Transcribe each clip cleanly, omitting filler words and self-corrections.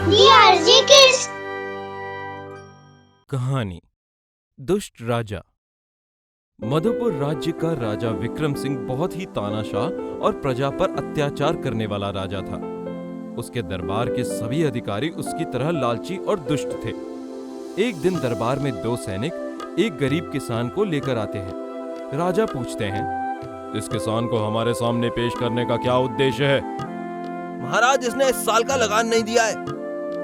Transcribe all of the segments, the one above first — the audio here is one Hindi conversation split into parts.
DRG Kids। कहानी दुष्ट राजा। मधुपुर राज्य का राजा विक्रम सिंह बहुत ही तानाशाह और प्रजा पर अत्याचार करने वाला राजा था। उसके दरबार के सभी अधिकारी उसकी तरह लालची और दुष्ट थे। एक दिन दरबार में दो सैनिक एक गरीब किसान को लेकर आते हैं। राजा पूछते हैं, इस किसान को हमारे सामने पेश करने का क्या उद्देश्य है? महाराज, इसने इस साल का लगान नहीं दिया है,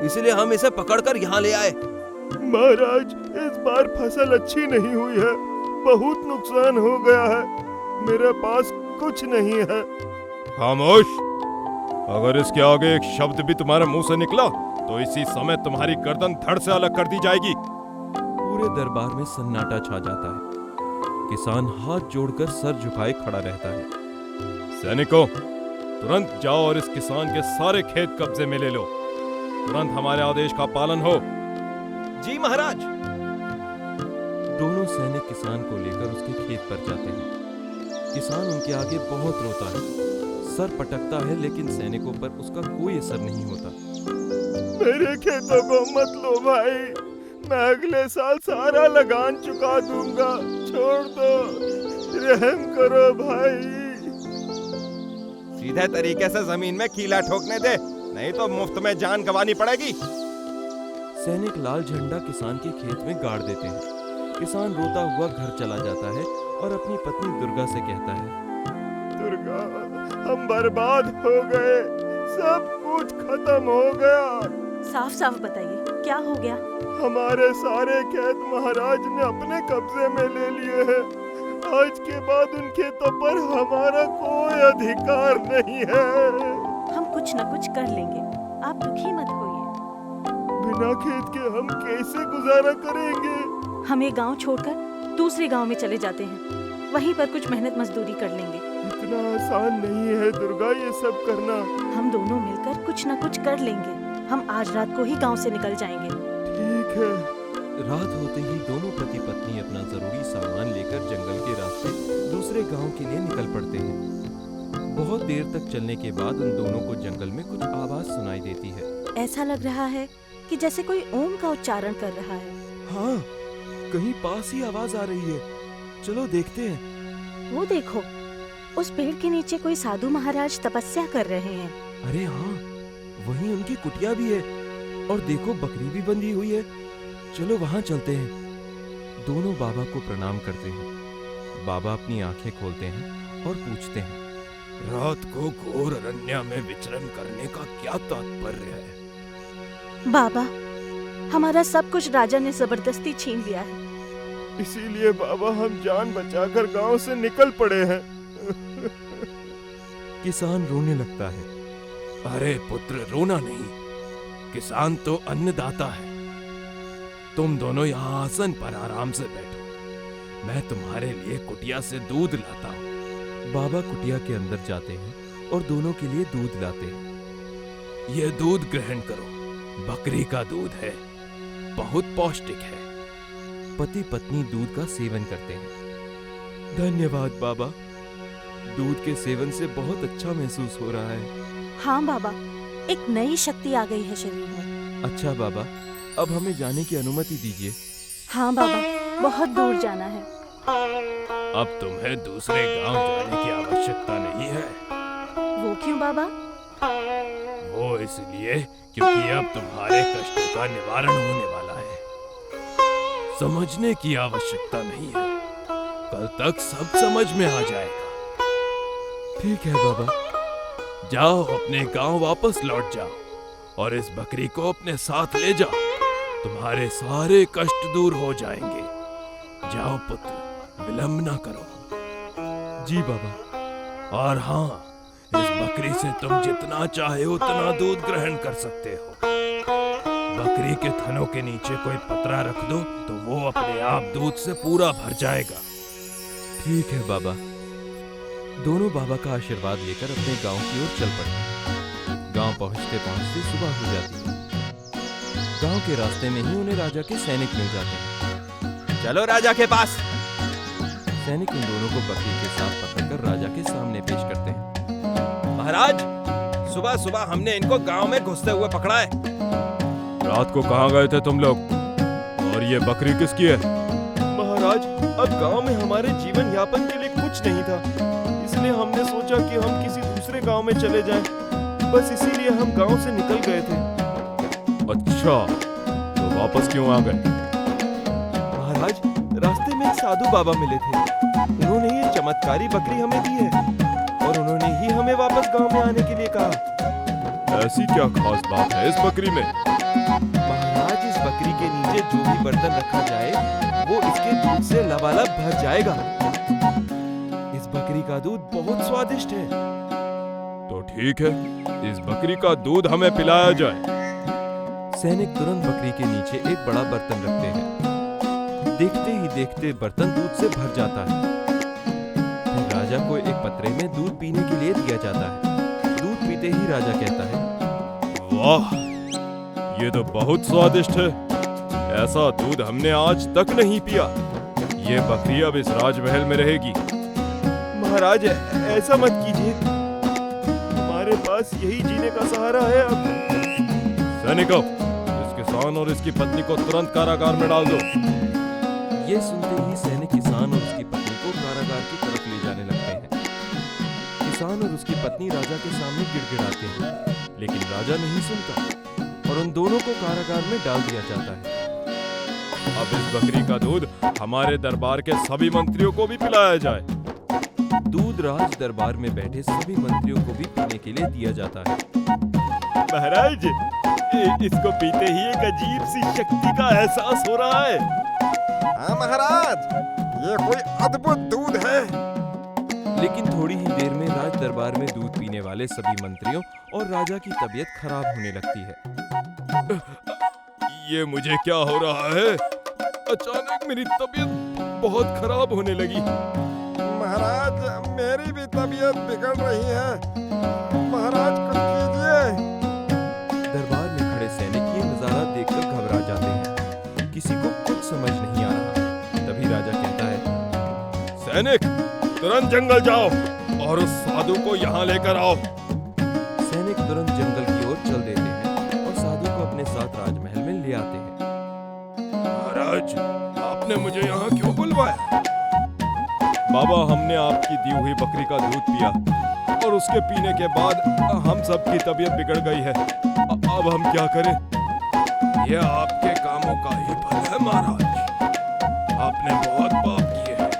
इसलिए हम इसे पकड़कर यहाँ ले आए। महाराज, इस बार फसल अच्छी नहीं हुई है, बहुत नुकसान हो गया है, मेरे पास कुछ नहीं है। खामोश! अगर इसके आगे एक शब्द भी तुम्हारे मुंह से निकला तो इसी समय तुम्हारी गर्दन धड़ से अलग कर दी जाएगी। पूरे दरबार में सन्नाटा छा जाता है। किसान हाथ जोड़कर सर झुकाए खड़ा रहता है। सैनिकों, तुरंत जाओ और इस किसान के सारे खेत कब्जे में ले लो। तुरंत हमारे आदेश का पालन हो। जी महाराज। दोनों सैनिक किसान को लेकर उसके खेत पर जाते हैं। किसान उनके आगे बहुत रोता है, सर पटकता है, लेकिन सैनिकों पर उसका कोई असर नहीं होता। मेरे खेतों को मत लो भाई, मैं अगले साल सारा लगान चुका दूंगा, छोड़ दो, रहम करो भाई। सीधे तरीके से जमीन में कीला ठोकने दे, नहीं तो मुफ्त में जान गंवानी पड़ेगी। सैनिक लाल झंडा किसान के खेत में गाड़ देते हैं। किसान रोता हुआ घर चला जाता है और अपनी पत्नी दुर्गा से कहता है, दुर्गा, हम बर्बाद हो गए, सब कुछ खत्म हो गया। साफ साफ बताइए, क्या हो गया? हमारे सारे खेत महाराज ने अपने कब्जे में ले लिए हैं। आज के बाद उन खेतों पर हमारा कोई अधिकार नहीं है। हम कुछ न कुछ कर लेंगे, आप दुखी मत होइए। बिना खेत के हम कैसे गुजारा करेंगे? हम ये गांव छोड़कर दूसरे गांव में चले जाते हैं, वहीं पर कुछ मेहनत मजदूरी कर लेंगे। इतना आसान नहीं है दुर्गा ये सब करना। हम दोनों मिलकर कुछ न कुछ कर लेंगे। हम आज रात को ही गांव से निकल जाएंगे। ठीक है। रात होते ही दोनों पति पत्नी अपना जरूरी सामान लेकर जंगल के रास्ते दूसरे गांव के लिए निकल पड़ते हैं। बहुत देर तक चलने के बाद उन दोनों को जंगल में कुछ आवाज सुनाई देती है। ऐसा लग रहा है कि जैसे कोई ओम का उच्चारण कर रहा है। हाँ, कहीं पास ही आवाज आ रही है, चलो देखते हैं। वो देखो, उस पेड़ के नीचे कोई साधु महाराज तपस्या कर रहे हैं। अरे हाँ, वहीं उनकी कुटिया भी है, और देखो बकरी भी बंधी हुई है। चलो वहाँ चलते हैं। दोनों बाबा को प्रणाम करते हैं। बाबा अपनी आंखें खोलते हैं और पूछते हैं, रात को घोर अरण्य में विचरण करने का क्या तात्पर्य है? बाबा, हमारा सब कुछ राजा ने जबरदस्ती छीन लिया है। इसीलिए बाबा हम जान बचाकर गांव से निकल पड़े हैं। किसान रोने लगता है। अरे पुत्र, रोना नहीं, किसान तो अन्नदाता है। तुम दोनों यहाँ आसन पर आराम से बैठो, मैं तुम्हारे लिए कुटिया से दूध लाता हूँ। बाबा कुटिया के अंदर जाते हैं और दोनों के लिए दूध लाते हैं। ये दूध ग्रहण करो, बकरी का दूध है, बहुत पौष्टिक है। पति पत्नी दूध का सेवन करते हैं। धन्यवाद बाबा, दूध के सेवन से बहुत अच्छा महसूस हो रहा है। हाँ बाबा, एक नई शक्ति आ गई है शरीर में। अच्छा बाबा, अब हमें जाने की अनुमति दीजिए। हाँ बाबा, बहुत दूर जाना है। अब तुम्हें दूसरे गांव जाने की आवश्यकता नहीं है। वो क्यों बाबा? वो इसलिए क्योंकि अब तुम्हारे कष्टों का निवारण होने वाला है। समझने की आवश्यकता नहीं है, कल तक सब समझ में आ जाएगा। ठीक है बाबा। जाओ, अपने गांव वापस लौट जाओ और इस बकरी को अपने साथ ले जाओ, तुम्हारे सारे कष्ट दूर हो जाएंगे। जाओ पुत्र, विलंब ना करो। जी बाबा। और हाँ, इस बकरी से तुम जितना चाहे उतना दूध ग्रहण कर सकते हो। बकरी के थनों के नीचे कोई पतरा रख दो तो वो अपने आप दूध से पूरा भर जाएगा। ठीक है बाबा। दोनों बाबा का आशीर्वाद लेकर अपने गांव की ओर चल पड़े। गांव पहुंचते पहुंचते सुबह हो जाती है। गांव के रास्ते में ही उन्हें राजा के सैनिक मिल जाते हैं। चलो राजा के पास। सैनिक उन दोनों को बकरी के साथ पकड़कर राजा के सामने पेश करते हैं। महाराज, सुबह सुबह हमने इनको गांव में घुसते हुए पकड़ा है। रात को कहाँ गए थे तुम लोग? और ये बकरी किसकी है? महाराज, अब गांव में हमारे जीवन यापन के लिए कुछ नहीं था, इसलिए हमने सोचा कि हम किसी दूसरे गांव में चले जाएं। बस इसीलिए हम गांव से निकल गए थे। अच्छा, तो वापस क्यों आ गए? महाराज, रास्ते में एक साधु बाबा मिले थे। उन्होंने ये चमत्कारी बकरी हमें दी है और उन्होंने ही हमें वापस गांव में आने के लिए कहा। ऐसी क्या खास बात है इस बकरी में? महाराज, इस बकरी के नीचे जो भी बर्तन रखा जाए वो इसके दूध से लबालब भर जाएगा। इस बकरी का दूध बहुत स्वादिष्ट है। तो ठीक है, इस बकरी का दूध हमें पिलाया जाए। सैनिक तुरंत बकरी के नीचे एक बड़ा बर्तन रखते हैं। देखते ही देखते बर्तन दूध से भर जाता है। फिर राजा को एक पत्रे में दूध पीने के लिए दिया जाता है। दूध पीते ही राजा कहता है, वाह, ये तो बहुत स्वादिष्ट है। ऐसा दूध हमने आज तक नहीं पिया। ये बकरी अब इस राजमहल में रहेगी। महाराज, ऐसा मत कीजिए, हमारे पास यही जीने का सहारा है। अब सैनिकों, इस किसान और इसकी पत्नी को तुरंत कारागार में डाल दो। ये सुनते ही सैनिक किसान और उसकी पत्नी को कारागार की तरफ ले जाने लगते हैं। किसान और उसकी पत्नी राजा के सामने गिड़गिड़ाते हैं, लेकिन राजा नहीं सुनता और उन दोनों को कारागार में डाल दिया जाता है। अब इस बकरी का दूध हमारे दरबार के सभी मंत्रियों को भी पिलाया जाए। दूध राज दरबार में बैठे सभी मंत्रियों को भी पीने के लिए दिया जाता है। महाराज, इसको पीते ही एक अजीब सी शक्ति का एहसास हो रहा है। हाँ महाराज, ये कोई अद्भुत दूध है। लेकिन थोड़ी ही देर में राज दरबार में दूध पीने वाले सभी मंत्रियों और राजा की तबीयत खराब होने लगती है। ये मुझे क्या हो रहा है? अचानक मेरी तबीयत बहुत खराब होने लगी। महाराज, मेरी भी तबीयत बिगड़ रही है। महाराज, कुछ कीजिए। दरबार में खड़े सैनिक ये नजारा देखकर घबरा जाते हैं। किसी को कुछ समझ नहीं आ रहा। तभी राजा कहता है, सैनिक, तुरंत जंगल जाओ और उस साधु को यहाँ लेकर आओ। सैनिक तुरंत जंगल की ओर चल देते हैं और साधु को अपने साथ राजमहल में ले आते हैं। महाराज, आपने मुझे यहाँ क्यों बुलवाया? बाबा, हमने आपकी दी हुई बकरी का दूध पिया और उसके पीने के बाद हम सबकी तबीयत बिगड़ गई है। अब हम क्या करें? यह आपके कामों का ही फल है महाराज। आपने बहुत पाप किए हैं।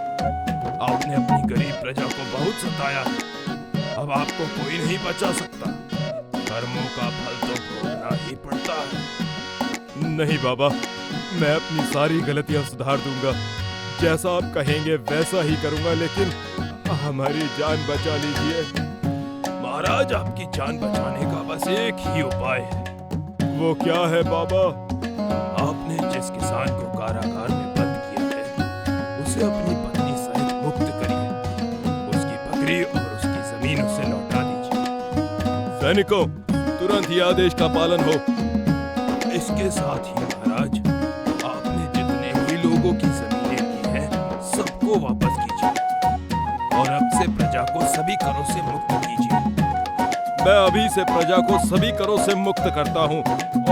आपने अपनी गरीब प्रजा को बहुत सताया। अब आपको कोई नहीं बचा सकता। कर्मों का फल तो भोगना ही पड़ता है। नहीं बाबा, मैं अपनी सारी गलतियां सुधार दूंगा। जैसा आप कहेंगे वैसा ही करूंगा, लेकिन हमारी जान बचा लीजिए। महाराज, आपकी जान बचाने का बस एक ही उपाय है। वो क्या है बाबा? आपने जिस किसान को कारागार में बंद किया है, उसे अपनी पत्नी सहित मुक्त करिए। उसकी बकरी और उसकी जमीन उसे लौटा दीजिए। सैनिकों, तुरंत ही आदेश का पालन हो। इसके साथ ही महाराज, आपने जितने भी लोगों की जमीनें ली हैं, सबको वापस कीजिए और अब से प्रजा को सभी करों से मुक्त कीजिए। मैं अभी से प्रजा को सभी करों से मुक्त करता हूँ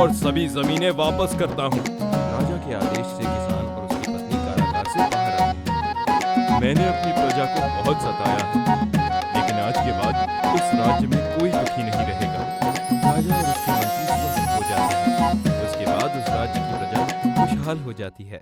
और सभी जमीनें वापस करता हूँ। राजा के आदेश से किसान और उसकी पत्नी कारागार से बाहर आ गए। मैंने अपनी प्रजा को बहुत सताया है, लेकिन आज के बाद उस राज्य में कोई दुखी नहीं रहेगा। राजा और उसके मंत्री स्वस्थ हो जाते हैं। उसके बाद उस राज्य की प्रजा खुशहाल हो जाती है।